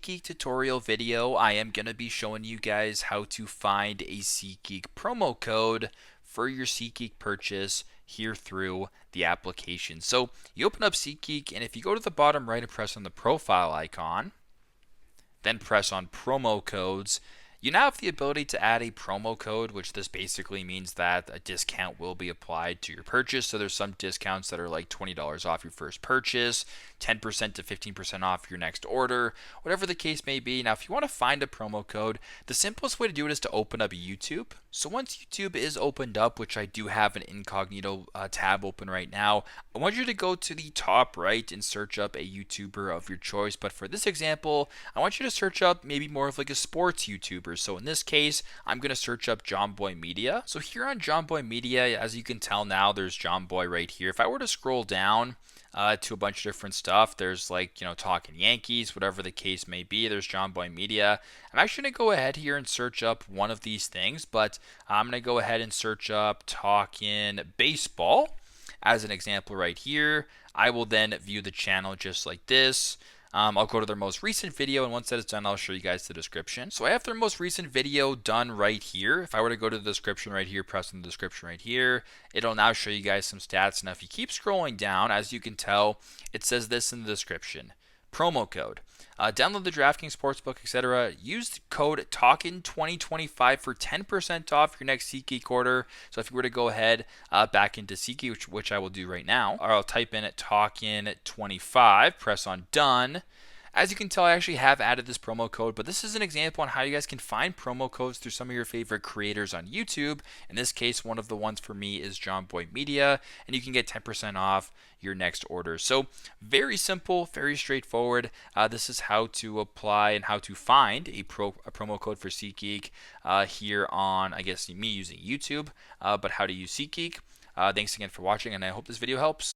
SeatGeek tutorial video, I am going to be showing you guys how to find a SeatGeek promo code for your SeatGeek purchase here through the application. So you open up SeatGeek, and if you go to the bottom right and press on the profile icon, then press on promo codes, you now have the ability to add a promo code, which this basically means that a discount will be applied to your purchase. So there's some discounts that are like $20 off your first purchase, 10% to 15% off your next order, whatever the case may be. Now, if you want to find a promo code, the simplest way to do it is to open up YouTube. So once YouTube is opened up, which I do have an incognito tab open right now, I want you to go to the top right and search up a YouTuber of your choice. But for this example, I want you to search up maybe more of like a sports YouTuber. So in this case, I'm going to search up John Boy Media. So here on John Boy Media, as you can tell now, there's John Boy right here. If I were to scroll down to a bunch of different stuff, there's like, Talking Yankees, whatever the case may be. There's John Boy Media. I'm actually going to go ahead here and search up one of these things, but I'm going to go ahead and search up Talking Baseball as an example right here. I will then view the channel just like this. I'll go to their most recent video, and once that is done, I'll show you guys the description. So I have their most recent video done right here. If I were to go to the description right here, press on the description right here, it'll now show you guys some stats. Now, if you keep scrolling down, as you can tell, it says this in the description. Promo code. Download the DraftKings Sportsbook, etc. Use the code TALKIN2025 for 10% off your next SeatGeek order. So if you were to go ahead back into SeatGeek, which I will do right now, or I'll type in TALKIN25, press on done. As you can tell, I actually have added this promo code, but this is an example on how you guys can find promo codes through some of your favorite creators on YouTube. In this case, one of the ones for me is John Boy Media, and you can get 10% off your next order. So very simple, very straightforward. This is how to apply and how to find a promo code for SeatGeek here on, I guess, me using YouTube, but how to use SeatGeek. Thanks again for watching, and I hope this video helps.